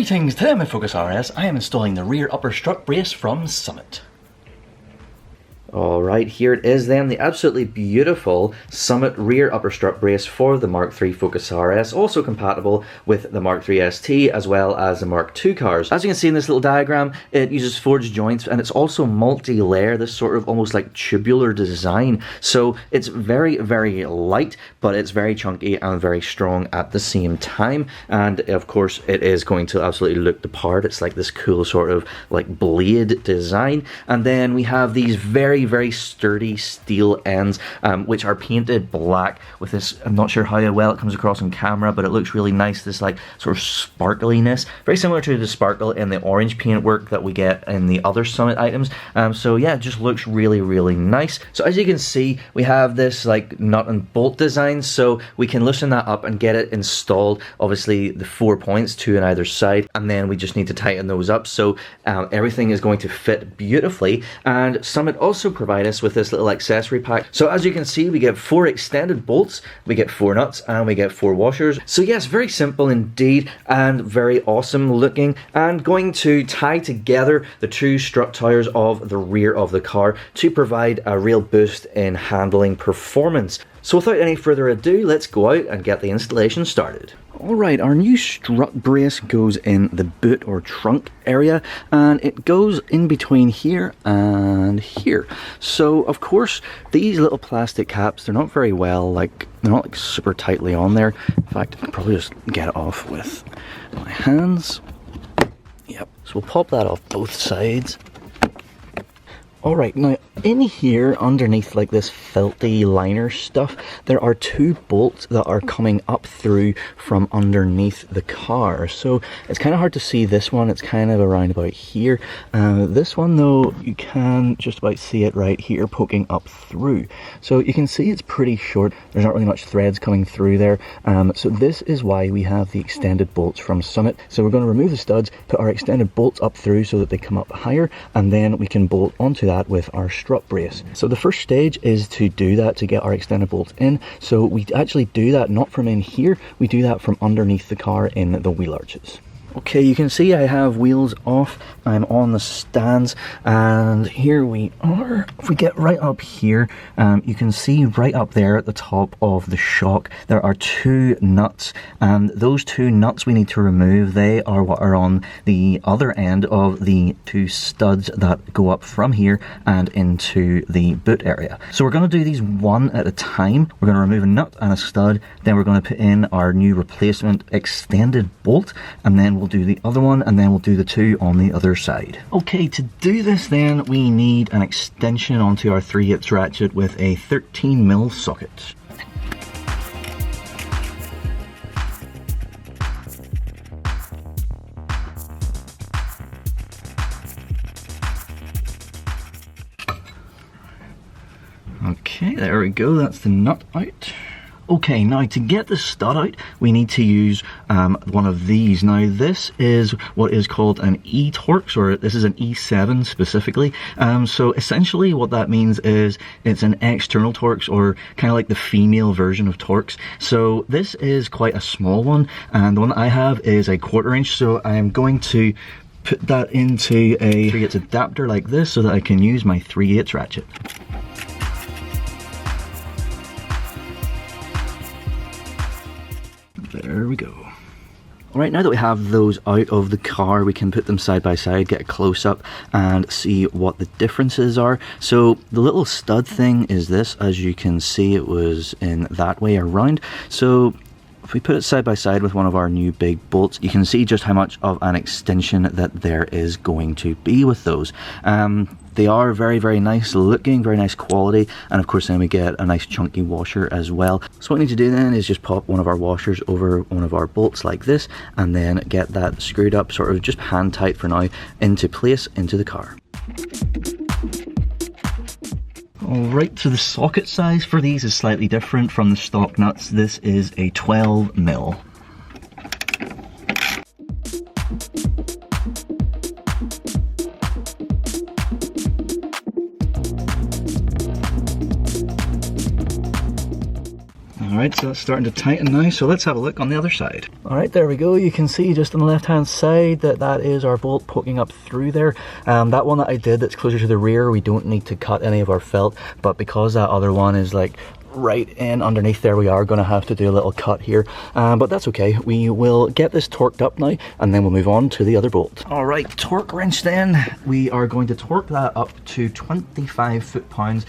Greetings, today on my Focus RS I am installing the rear upper strut brace from Summit. Alright, here it is then, the absolutely beautiful Summit rear upper strut brace for the MK3 Focus RS, also compatible with the MK3 ST as well as the Mark II cars. As you can see in this little diagram, it uses forged joints and it's also multi-layer, this sort of almost like tubular design. So it's very, very light, but it's very chunky and very strong at the same time. And of course, it is going to absolutely look the part. It's like this cool sort of like blade design. And then we have these very sturdy steel ends which are painted black with this, I'm not sure how well it comes across on camera, but it looks really nice, this like sort of sparkliness, very similar to the sparkle in the orange paintwork that we get in the other Summit items. So yeah, it just looks really nice. So as you can see, we have this like nut and bolt design, so we can loosen that up and get it installed. Obviously the 4 points, 2 on either side, and then we just need to tighten those up so everything is going to fit beautifully. And Summit also provide us with this little accessory pack. So as you can see, we get 4 extended bolts, we get 4 nuts, and we get 4 washers. So yes, very simple indeed and very awesome looking, and going to tie together the 2 strut towers of the rear of the car to provide a real boost in handling performance. So without any further ado, let's go out and get the installation started. Alright, our new strut brace goes in the boot or trunk area, and it goes in between here and here. So of course these little plastic caps, they're not very well, they're not like super tightly on there. In fact, I'll probably just get it off with my hands. Yep, so we'll pop that off both sides. Alright, now in here underneath like this felty liner stuff, there are 2 bolts that are coming up through from underneath the car. So it's kind of hard to see this one, it's kind of around about here. This one though, you can just about see it right here poking up through. So you can see it's pretty short, there's not really much threads coming through there. So this is why we have the extended bolts from Summit. So we're going to remove the studs, put our extended bolts up through so that they come up higher, and then we can bolt onto that with our strut brace. So the first stage is to do that, to get our extended bolts in. So we actually do that not from in here, we do that from underneath the car in the wheel arches. Okay, you can see I have wheels off, I'm on the stands, and here we are. If we get right up here, you can see right up there at the top of the shock, there are 2 nuts, and those 2 nuts we need to remove. They are what are on the other end of the 2 studs that go up from here and into the boot area. So we're going to do these one at a time. We're going to remove a nut and a stud, then we're going to put in our new replacement extended bolt, and then we'll do the other one, and then we'll do the 2 on the other side. Okay, to do this then we need an extension onto our 3/8 ratchet with a 13mm socket. Okay, there we go, that's the nut out. Okay, now to get the stud out, we need to use one of these. Now this is what is called an E-Torx, or this is an E7 specifically. So essentially what that means is it's an external Torx, or kind of like the female version of Torx. So this is quite a small one, and the one that I have is a 1/4 inch, so I am going to put that into a 3/8 adapter like this so that I can use my 3/8 ratchet. There we go. Alright, now that we have those out of the car, we can put them side by side, get a close up and see what the differences are. So the little stud thing is this, as you can see it was in that way around. So if we put it side by side with one of our new big bolts, you can see just how much of an extension that there is going to be with those. They are very nice looking, very nice quality, and of course then we get a nice chunky washer as well. So what we need to do then is just pop one of our washers over one of our bolts like this, and then get that screwed up, sort of just hand tight for now, into place into the car. Alright, so the socket size for these is slightly different from the stock nuts. This is a 12mm. Alright, so that's starting to tighten now, so let's have a look on the other side. Alright, there we go. You can see just on the left hand side that is our bolt poking up through there. That one that I did that's closer to the rear, we don't need to cut any of our felt, but because that other one is like right in underneath there, we are going to have to do a little cut here, but that's okay. We will get this torqued up now and then we'll move on to the other bolt. Alright, torque wrench then. We are going to torque that up to 25 foot-pounds.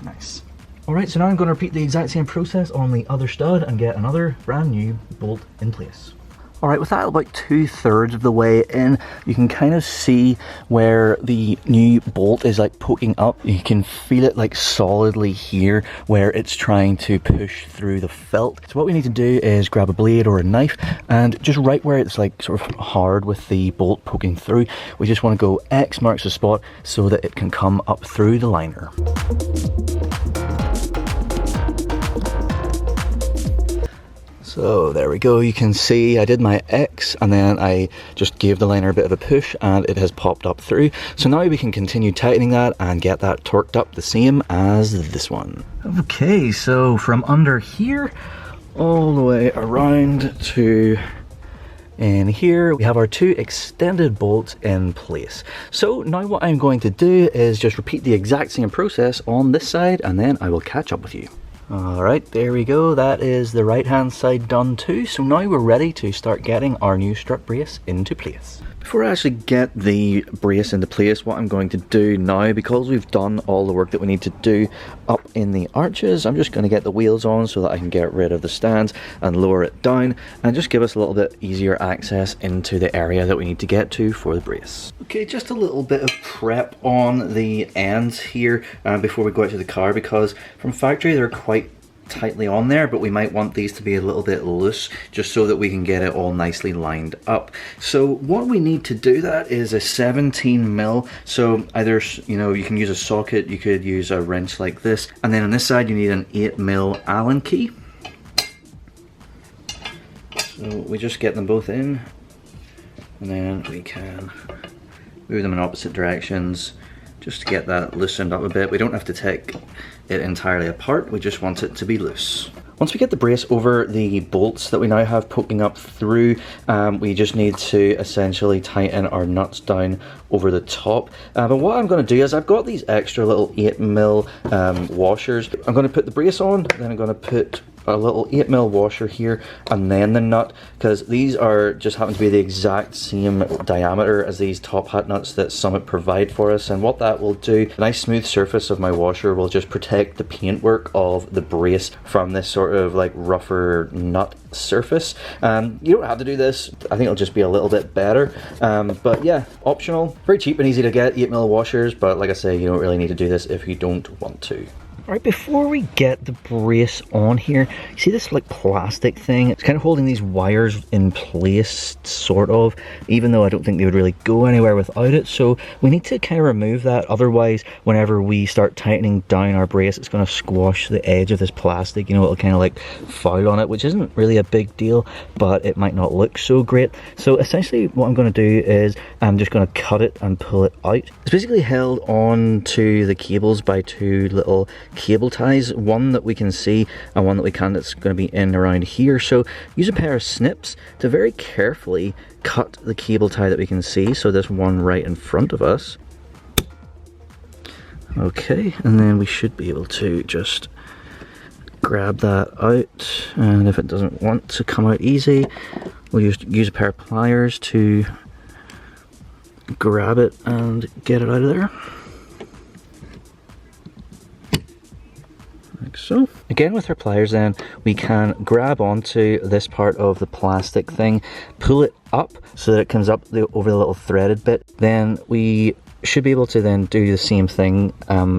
Nice. Alright, so now I'm going to repeat the exact same process on the other stud and get another brand new bolt in place. Alright, with that about 2/3 of the way in, you can kind of see where the new bolt is like poking up. You can feel it like solidly here where it's trying to push through the felt. So what we need to do is grab a blade or a knife and just right where it's like sort of hard with the bolt poking through, we just want to go X marks the spot so that it can come up through the liner. So there we go, you can see I did my X and then I just gave the liner a bit of a push and it has popped up through. So now we can continue tightening that and get that torqued up the same as this one. Okay, so from under here all the way around to in here we have our two extended bolts in place. So now what I'm going to do is just repeat the exact same process on this side and then I will catch up with you. Alright, there we go, that is the right hand side done too, so now we're ready to start getting our new strut brace into place. Before I actually get the brace into place, what I'm going to do now, because we've done all the work that we need to do up in the arches, I'm just going to get the wheels on so that I can get rid of the stands and lower it down and just give us a little bit easier access into the area that we need to get to for the brace. Okay, just a little bit of prep on the ends here before we go out to the car, because from factory they're quite tightly on there, but we might want these to be a little bit loose just so that we can get it all nicely lined up. So what we need to do that is a 17 mil. So either, you know, you can use a socket, you could use a wrench like this, and then on this side you need an 8 mil Allen key. So we just get them both in and then we can move them in opposite directions just to get that loosened up a bit. We don't have to take it entirely apart, we just want it to be loose. Once we get the brace over the bolts that we now have poking up through, we just need to essentially tighten our nuts down over the top. But what I'm going to do is I've got these extra little 8 mil washers. I'm going to put the brace on, then I'm going to put a little 8 mil washer here and then the nut, because these are just happen to be the exact same diameter as these top hat nuts that Summit provide for us. And what that will do, a nice smooth surface of my washer will just protect the paintwork of the brace from this sort of like rougher nut surface. You don't have to do this, I think it'll just be a little bit better, but yeah, optional. Very cheap and easy to get 8 mil washers, but like I say, you don't really need to do this if you don't want to. Alright, before we get the brace on here, you see this like plastic thing? It's kind of holding these wires in place, sort of, even though I don't think they would really go anywhere without it. So we need to kind of remove that, otherwise whenever we start tightening down our brace, it's going to squash the edge of this plastic, you know, it'll kind of like foul on it, which isn't really a big deal, but it might not look so great. So essentially what I'm going to do is I'm just going to cut it and pull it out. It's basically held on to the cables by two little cable ties, one that we can see and one that we can't, that's going to be in around here. So use a pair of snips to very carefully cut the cable tie that we can see, so this one right in front of us. Okay, and then we should be able to just grab that out, and if it doesn't want to come out easy, we'll use a pair of pliers to grab it and get it out of there. Like so. Again, with our pliers then, we can grab onto this part of the plastic thing, pull it up so that it comes up over the little threaded bit. Then we should be able to then do the same thing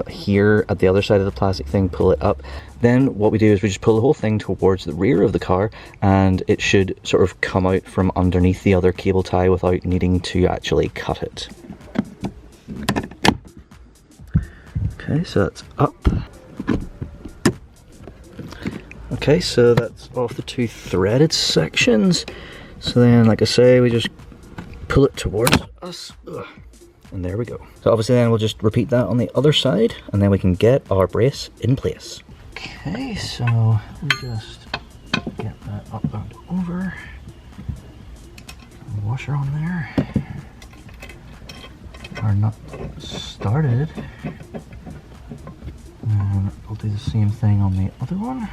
here at the other side of the plastic thing, pull it up. Then what we do is we just pull the whole thing towards the rear of the car, and it should sort of come out from underneath the other cable tie without needing to actually cut it. Okay, so that's up. Okay, so that's off the two threaded sections. So then, like I say, we just pull it towards us. Ugh. And there we go. So obviously then we'll just repeat that on the other side, and then we can get our brace in place. Okay, so we just get that up and over. Washer on there. Our nut started. And we'll do the same thing on the other one.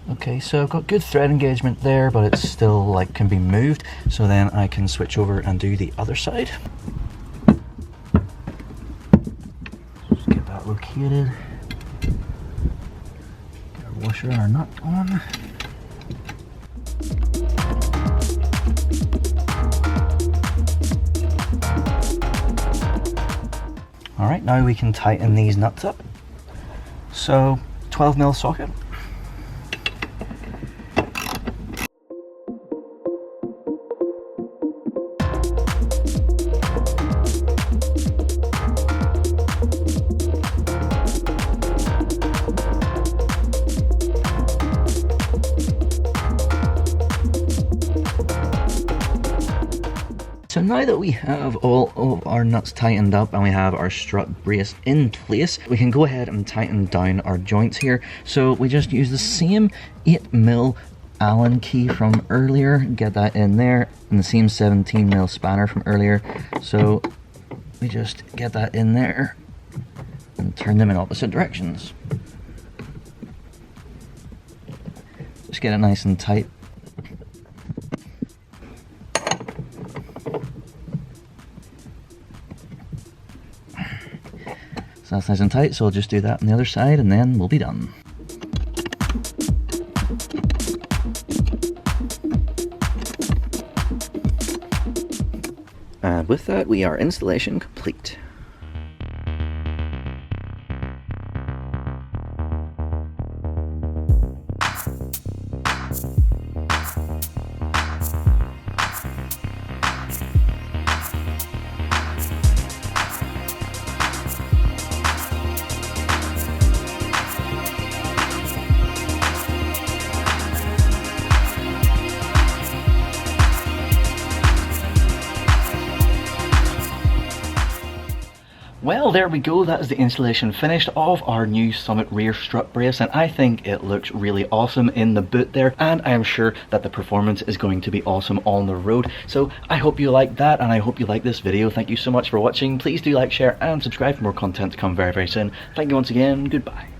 Okay, so I've got good thread engagement there, but it's still like can be moved. So then I can switch over and do the other side. Just get that located. Get our washer and our nut on. All right, now we can tighten these nuts up. So 12mm socket. So now that we have all of our nuts tightened up and we have our strut brace in place, we can go ahead and tighten down our joints here. So we just use the same 8mm Allen key from earlier, get that in there, and the same 17mm spanner from earlier. So we just get that in there and turn them in opposite directions. Just get it nice and tight. So that's nice and tight, so I'll just do that on the other side and then we'll be done. And with that, we are installation complete. Well, there we go. That is the installation finished of our new Summit rear strut brace, and I think it looks really awesome in the boot there, and I am sure that the performance is going to be awesome on the road. So I hope you like that, and I hope you like this video. Thank you so much for watching. Please do like, share, and subscribe for more content to come very, very soon. Thank you once again. Goodbye.